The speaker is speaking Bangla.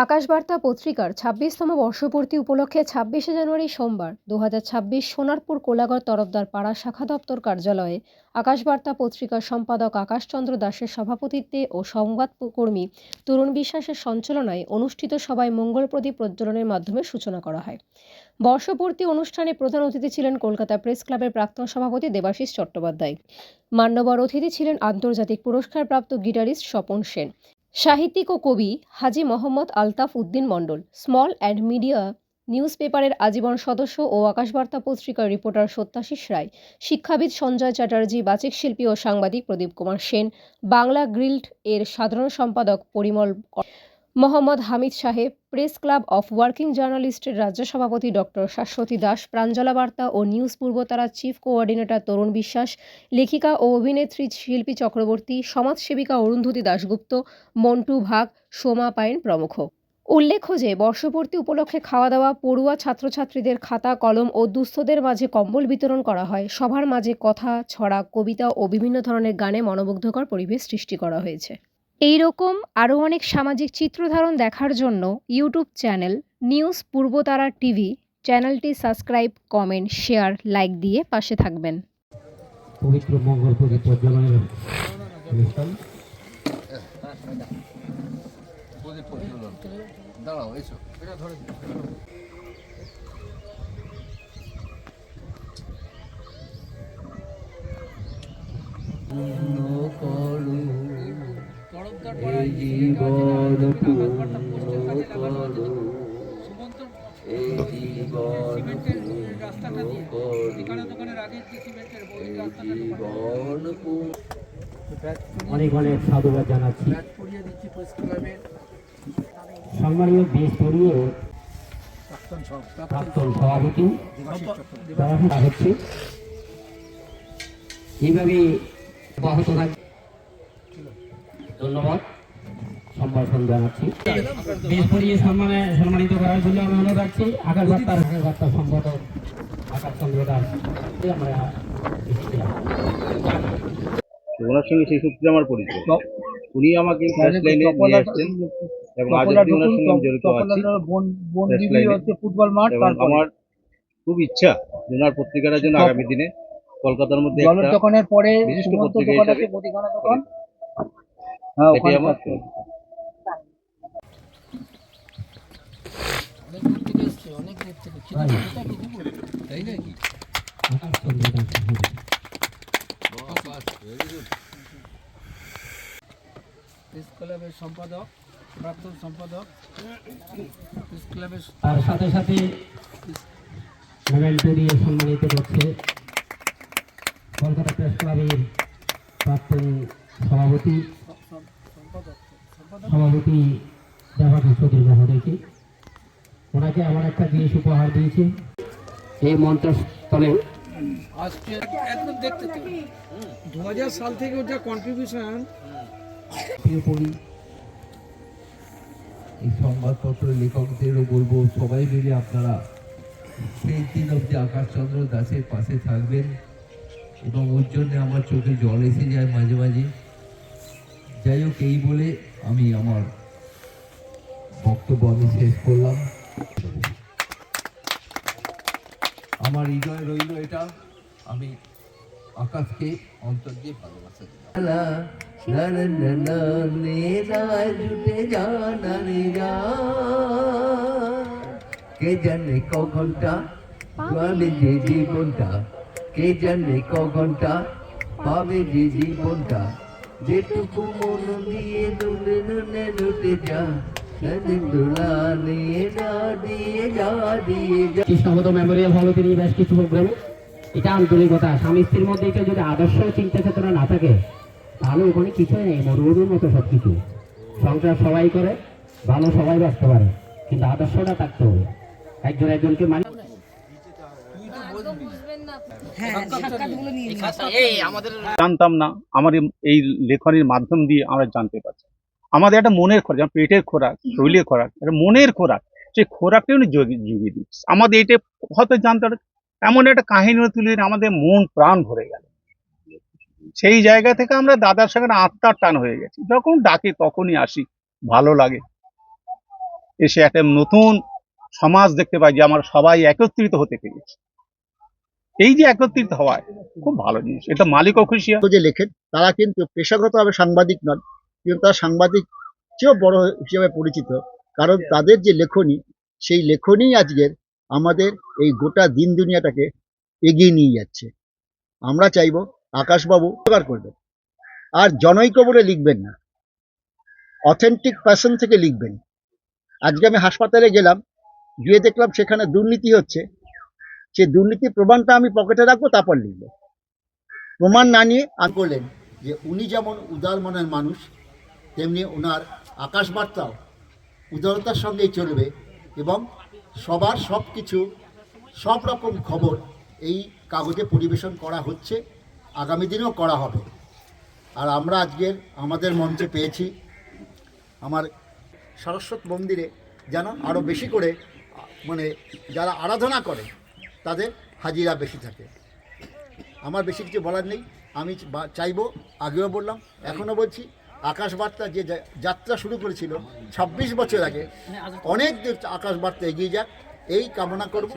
আকাশবার্তা পত্রিকার ২৬তম বর্ষপূর্তি উপলক্ষে ২৬শে জানুয়ারি সোমবার ২০২৬ সোনারপুর কোলাগড় তরফদার পাড়া শাখা দপ্তর কার্যালয়ে আকাশবার্তা পত্রিকার সম্পাদক আকাশচন্দ্র দাসের সভাপতিত্বে ও সংবাদকর্মী তরুণ বিশ্বাসের সঞ্চালনায় অনুষ্ঠিত সভায় মঙ্গল প্রদীপ প্রজ্বলনের মাধ্যমে সূচনা করা হয়। বর্ষপূর্তি অনুষ্ঠানে প্রধান অতিথি ছিলেন কলকাতা প্রেস ক্লাবের প্রাক্তন সভাপতি দেবাশিস চট্টোপাধ্যায়। মান্যবর অতিথি ছিলেন আন্তর্জাতিক পুরস্কারপ্রাপ্ত গিটারিস্ট স্বপন সেন, সাহিত্যিক ও কবি হাজী মোহাম্মদ আলতাফ উদ্দিন মণ্ডল, স্মল অ্যান্ড মিডিয়া নিউজ পেপারের আজীবন সদস্য ও আকাশবার্তা পত্রিকার রিপোর্টার সত্যাশিস রায়, শিক্ষাবিদ সঞ্জয় চ্যাটার্জি, বাচিক শিল্পী ও সাংবাদিক প্রদীপ কুমার সেন, বাংলা গিল্ড এর সাধারণ সম্পাদক পরিমল মোহাম্মদ হামিদ সাহেব, প্রেস ক্লাব অফ ওয়ার্কিং জার্নালিস্টের রাজ্য সভাপতি ডক্টর শাশ্বতী দাস, প্রাঞ্জলা বার্তা ও নিউজ পূর্বতারা চিফ কোঅর্ডিনেটর তরুণ বিশ্বাস, লেখিকা ও অভিনেত্রী শিল্পী চক্রবর্তী, সমাজসেবিকা অরুন্ধতী দাশগুপ্ত, মন্টু ভাগ, সোমা পায়েন প্রমুখ। উল্লেখ্য যে বর্ষপূর্তি উপলক্ষে খাওয়া দাওয়া, পড়ুয়া ছাত্রছাত্রীদের খাতা কলম ও দুস্থদের মাঝে কম্বল বিতরণ করা হয়। সবার মাঝে কথা, ছড়া, কবিতা ও বিভিন্ন ধরনের গানে মনোমুগ্ধকর পরিবেশ সৃষ্টি করা হয়েছে। এই রকম আরও অনেক সামাজিক চিত্রধারণ দেখার জন্য YouTube channel news Purbatara TV চ্যানেলটি সাবস্ক্রাইব, কমেন্ট, শেয়ার, লাইক দিয়ে পাশে থাকবেন। পবিত্র মঙ্গল প্রদীপ প্রজ্বলনের অনুষ্ঠান। দাঁড়াও, এসো, এটা ধরে এই জীবন পূর্ণ করো, এই জীবন অনেক অনেক সাধুবাদ জানাচ্ছি। সম্মানীয় বেশ পড়িয়ে প্রাক্তন সভাপতি হচ্ছে এইভাবে অব্যাহত থাকবে। ধন্যবাদ, সম্ভাষণ জানাচ্ছি। বেশ পড়িয়ে সম্মানিত করার জন্য আমি অনুরোধ রাখছি আকাশবার্তার সম্পাদক আকাশচন্দ্র দাস। আমরা ওনার সঙ্গে সেই সূত্রে আমার পরিচয়। উনি আমাকে ফার্স্ট লাইনে নিয়ে আসছেন এবং আজ অব্দি ওনার সঙ্গে আমি জড়িত আছি ফার্স্ট লাইনে। এবং আমার খুব ইচ্ছা ওনার পত্রিকাটা যেন আগামী দিনে কলকাতার মধ্যে একটা বিশিষ্ট পত্রিকা হিসেবে এটি আমার। প্রেস ক্লাবের সম্পাদক, প্রাক্তন সম্পাদক, প্রেস ক্লাবের তার সাথে সাথে মেমেন্টো দিয়ে সম্মানিত করছে কলকাতা প্রেস ক্লাবের প্রাক্তন সভাপতি দেবাশিস চৌধুরী মহোদয়কে। ওনাকে আমার একটা জিনিস উপহার দিয়েছে এই মঞ্চস্থলে। আজকে একদম দেখতে 2000 সাল থেকে ওটা কন্ট্রিবিউশন পড়ি। এই সংবাদপত্রের লেখকদেরও বলবো সবাই মিলে আপনারা সেই দিন অব্দি আকাশচন্দ্র দাসের পাশে থাকবেন এবং ওর জন্য আমার চোখে জল এসে যায় মাঝে মাঝে। যাই হোক, এই বলে আমি আমার বক্তব্য শেষ করলাম। আমার হৃদয় রইল এটা, আমি আকাশকে অন্তর দিয়ে ভালোবাসা দিলাম। কে জানে ক ঘন্টা পাবে যে জীবনটা, কে জানে ক ঘন্টা পাবে যে জীবনটা, যেটুকু মন দিয়ে দুলে দুলে লুটে যা কৃষ্ণপদ মেমোরিয়াল হলে তিনি বেশ কিছু প্রোগ্রামে এটা আন্তরিকতা, স্বামী স্ত্রীর মধ্যে এটা যদি আদর্শ চিন্তা চেতনা না থাকে তাহলে ওখানে কিছুই নেই, মরুভূমির মতো সব কিছু। সংসার সবাই করে, ভালো সবাই বাঁচতে পারে, কিন্তু আদর্শটা থাকতে হবে। একজনকে মানে জানতাম না, আমার এই লেখনের মাধ্যম দিয়ে আমরা জানতে পারছি। আমাদের একটা মনের খোরাক, যেমন পেটের খোরাক, শরীরের খোরাক, একটা মনের খোরাক, সেই খোরাকটা উনি জুগিয়ে দিচ্ছে আমাদের। এটা হয়তো জানতে এমন একটা কাহিনী তুলে আমাদের মন প্রাণ ভরে গেল। সেই জায়গা থেকে আমরা দাদার সঙ্গে আত্মার টান হয়ে গেছি, যখন ডাকে তখনই আসি, ভালো লাগে। এসে একটা নতুন সমাজ দেখতে পাই যে আমরা সবাই একত্রিত হতে পেরেছি। এই যে একত্রিত হওয়ায় খুব ভালো জিনিস, এটা মালিকও খুশি হয়। যে লেখেন তারা কিন্তু পেশাগতভাবে সাংবাদিক নন, কিন্তু তারা সাংবাদিক চেয়েও বড় হিসেবে পরিচিত, কারণ তাদের যে লেখনী, সেই লেখনী আজকের আমাদের এই গোটা দিন দুনিয়াটাকে এগিয়ে নিয়ে যাচ্ছে। আমরা চাইবো আকাশবাবু উপকার করবেন, আর জনৈক বলে লিখবেন না, অথেন্টিক পার্সন থেকে লিখবেন। আজকে আমি হাসপাতালে গেলাম, গিয়ে দেখলাম সেখানে দুর্নীতি হচ্ছে, সে দুর্নীতির প্রমাণটা আমি পকেটে রাখবো, তারপর লিখবো। প্রমাণ না নিয়ে করলেন যে উনি যেমন উদার মনের মানুষ, তেমনি ওনার আকাশবার্তাও উদারতার সঙ্গেই চলবে এবং সবার সব কিছু সব রকম খবর এই কাগজে পরিবেশন করা হচ্ছে, আগামী দিনেও করা হবে। আর আমরা আজকের আমাদের মঞ্চে পেয়েছি আমার সরস্বতী মন্দিরে যেন আরও বেশি করে মানে যারা আরাধনা করে তাদের হাজিরা বেশি থাকে। আমার বেশি কিছু বলার নেই। আমি চাইবো, আগেও বললাম এখনও বলছি, আকাশবার্তা যে যাত্রা শুরু করেছিল 26 বছর আগে, অনেক দূর আকাশবার্তা এগিয়ে যাক, এই কামনা করব।